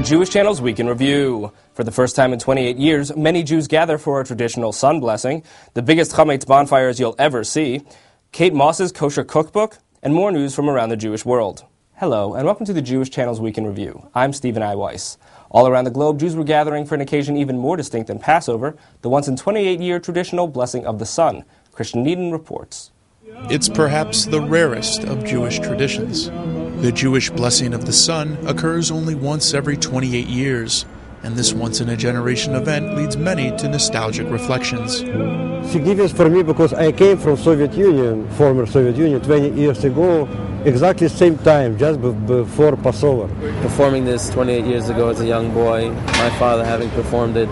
Jewish Channel's Week in Review. For the first time in 28 years, many Jews gather for a traditional sun blessing, the biggest chametz bonfires you'll ever see, Kate Moss's kosher cookbook, and more news from around the Jewish world. Hello, and welcome to the Jewish Channel's Week in Review. I'm Stephen I. Weiss. All around the globe, Jews were gathering for an occasion even more distinct than Passover, the once-in-28-year traditional blessing of the sun. Christian Needon reports. It's perhaps the rarest of Jewish traditions. The Jewish blessing of the sun occurs only once every 28 years, and this once-in-a-generation event leads many to nostalgic reflections. Significant for me because I came from Soviet Union, former Soviet Union, 20 years ago, exactly same time, just before Passover. Performing this 28 years ago as a young boy, my father having performed it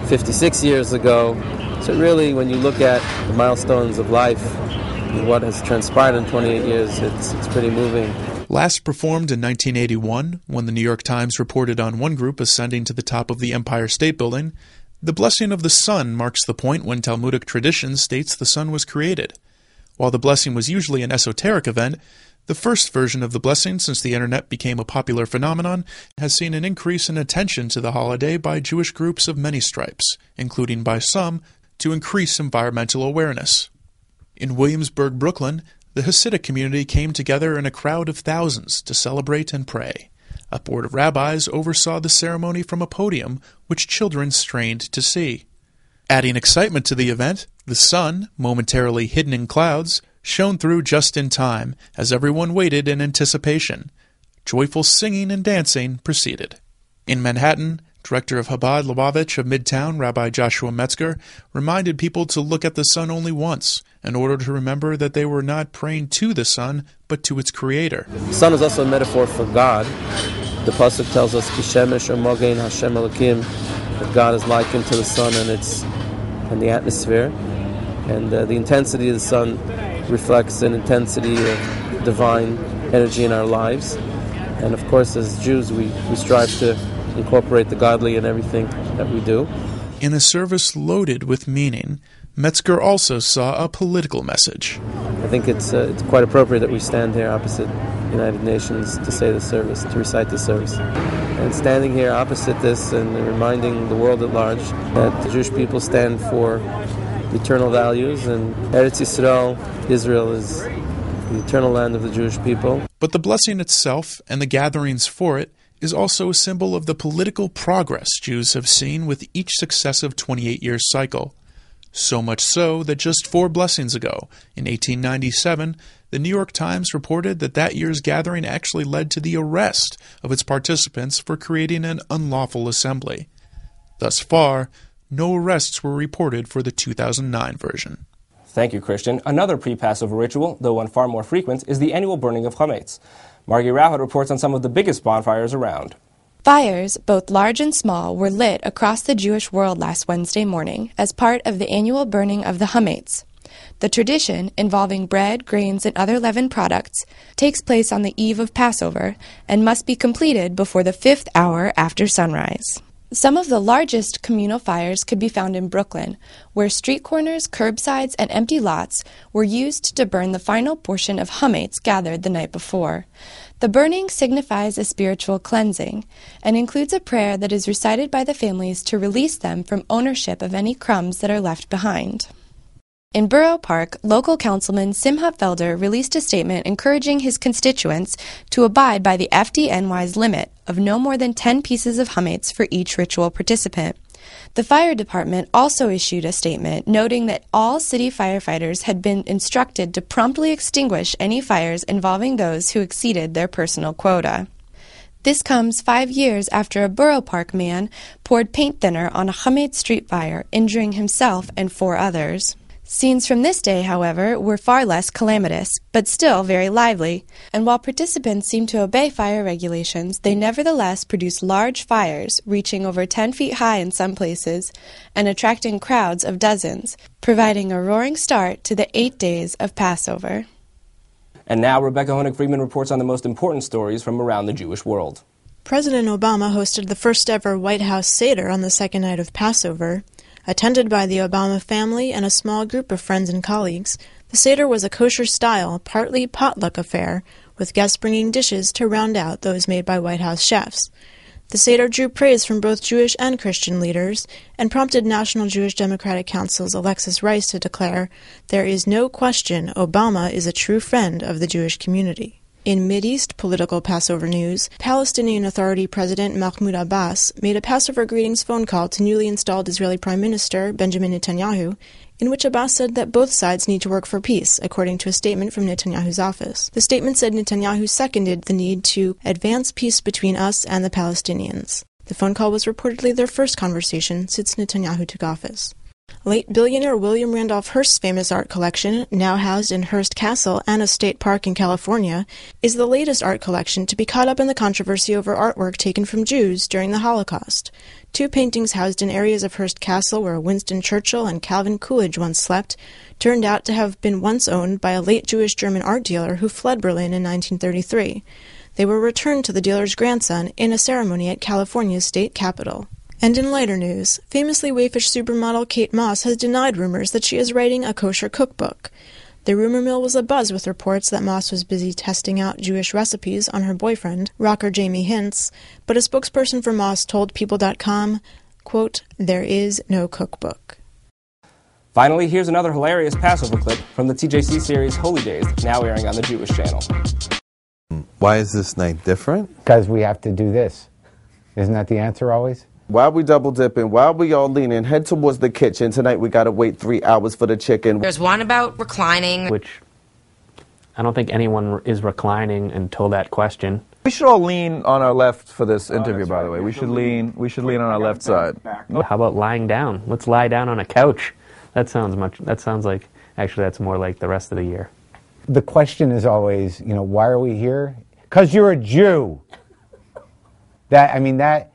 56 years ago. So really, when you look at the milestones of life, and what has transpired in 28 years, it's pretty moving. Last performed in 1981, when the New York Times reported on one group ascending to the top of the Empire State Building, the blessing of the sun marks the point when Talmudic tradition states the sun was created. While the blessing was usually an esoteric event, the first version of the blessing since the internet became a popular phenomenon has seen an increase in attention to the holiday by Jewish groups of many stripes, including by some to increase environmental awareness. In Williamsburg, Brooklyn, the Hasidic community came together in a crowd of thousands to celebrate and pray. A board of rabbis oversaw the ceremony from a podium, which children strained to see. Adding excitement to the event, the sun, momentarily hidden in clouds, shone through just in time as everyone waited in anticipation. Joyful singing and dancing proceeded. In Manhattan, Director of Chabad Lubavitch of Midtown, Rabbi Joshua Metzger, reminded people to look at the sun only once, in order to remember that they were not praying to the sun, but to its creator. The sun is also a metaphor for God. The pasuk tells us, "Ki shemesh mogen Hashem Elokim," that God is likened to the sun and the atmosphere, and the intensity of the sun reflects an intensity of divine energy in our lives. And of course, as Jews, we strive to incorporate the godly in everything that we do. In a service loaded with meaning, Metzger also saw a political message. I think it's quite appropriate that we stand here opposite the United Nations to say the service, to recite the service. And standing here opposite this and reminding the world at large that the Jewish people stand for eternal values, and Eretz Yisrael, Israel, is the eternal land of the Jewish people. But the blessing itself and the gatherings for it is also a symbol of the political progress Jews have seen with each successive 28-year cycle. So much so that just 4 blessings ago, in 1897, the New York Times reported that year's gathering actually led to the arrest of its participants for creating an unlawful assembly. Thus far, no arrests were reported for the 2009 version. Thank you, Christian. Another pre-Passover ritual, though one far more frequent, is the annual burning of chametz. Margie Rauhat reports on some of the biggest bonfires around. Fires, both large and small, were lit across the Jewish world last Wednesday morning as part of the annual burning of the chametz. The tradition, involving bread, grains, and other leavened products, takes place on the eve of Passover and must be completed before the 5th hour after sunrise. Some of the largest communal fires could be found in Brooklyn, where street corners, curbsides, and empty lots were used to burn the final portion of chametz gathered the night before. The burning signifies a spiritual cleansing and includes a prayer that is recited by the families to release them from ownership of any crumbs that are left behind. In Borough Park, local councilman Simcha Felder released a statement encouraging his constituents to abide by the FDNY's limit of no more than 10 pieces of chametz for each ritual participant. The fire department also issued a statement noting that all city firefighters had been instructed to promptly extinguish any fires involving those who exceeded their personal quota. This comes 5 years after a Borough Park man poured paint thinner on a chametz street fire, injuring himself and 4 others. Scenes from this day, however, were far less calamitous, but still very lively, and while participants seemed to obey fire regulations, they nevertheless produced large fires, reaching over 10 feet high in some places, and attracting crowds of dozens, providing a roaring start to the 8 days of Passover. And now Rebecca Honig-Friedman reports on the most important stories from around the Jewish world. President Obama hosted the first-ever White House Seder on the second night of Passover. Attended by the Obama family and a small group of friends and colleagues, the Seder was a kosher-style, partly potluck affair, with guests bringing dishes to round out those made by White House chefs. The Seder drew praise from both Jewish and Christian leaders and prompted National Jewish Democratic Council's Alexis Reiss to declare, "There is no question Obama is a true friend of the Jewish community." In Mideast political Passover news, Palestinian Authority President Mahmoud Abbas made a Passover greetings phone call to newly installed Israeli Prime Minister Benjamin Netanyahu, in which Abbas said that both sides need to work for peace, according to a statement from Netanyahu's office. The statement said Netanyahu seconded the need to advance peace between us and the Palestinians. The phone call was reportedly their first conversation since Netanyahu took office. Late billionaire William Randolph Hearst's famous art collection, now housed in Hearst Castle and a state park in California, is the latest art collection to be caught up in the controversy over artwork taken from Jews during the Holocaust. Two paintings housed in areas of Hearst Castle where Winston Churchill and Calvin Coolidge once slept turned out to have been once owned by a late Jewish German art dealer who fled Berlin in 1933. They were returned to the dealer's grandson in a ceremony at California's state capitol. And in lighter news, famously waifish supermodel Kate Moss has denied rumors that she is writing a kosher cookbook. The rumor mill was abuzz with reports that Moss was busy testing out Jewish recipes on her boyfriend, rocker Jamie Hintz, but a spokesperson for Moss told People.com, quote, "There is no cookbook." Finally, here's another hilarious Passover clip from the TJC series Holy Days, now airing on the Jewish channel. Why is this night different? Because we have to do this. Isn't that the answer always? While we double dipping, while we all leaning, head towards the kitchen. Tonight we gotta wait 3 hours for the chicken. There's one about reclining. Which I don't think anyone is reclining until that question. We should all lean on our left for this interview, by the way. We should lean on our left side. How about lying down? Let's lie down on a couch. That sounds like, actually that's more like the rest of the year. The question is always, why are we here? Because you're a Jew. That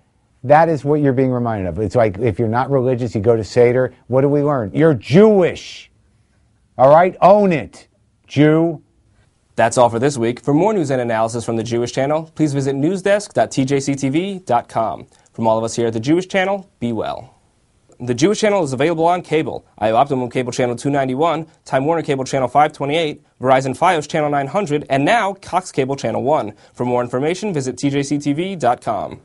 is what you're being reminded of. It's like if you're not religious, you go to Seder. What do we learn? You're Jewish. All right? Own it, Jew. That's all for this week. For more news and analysis from the Jewish Channel, please visit newsdesk.tjctv.com. From all of us here at the Jewish Channel, be well. The Jewish Channel is available on cable. IO Optimum Cable Channel 291, Time Warner Cable Channel 528, Verizon Fios Channel 900, and now Cox Cable Channel 1. For more information, visit tjctv.com.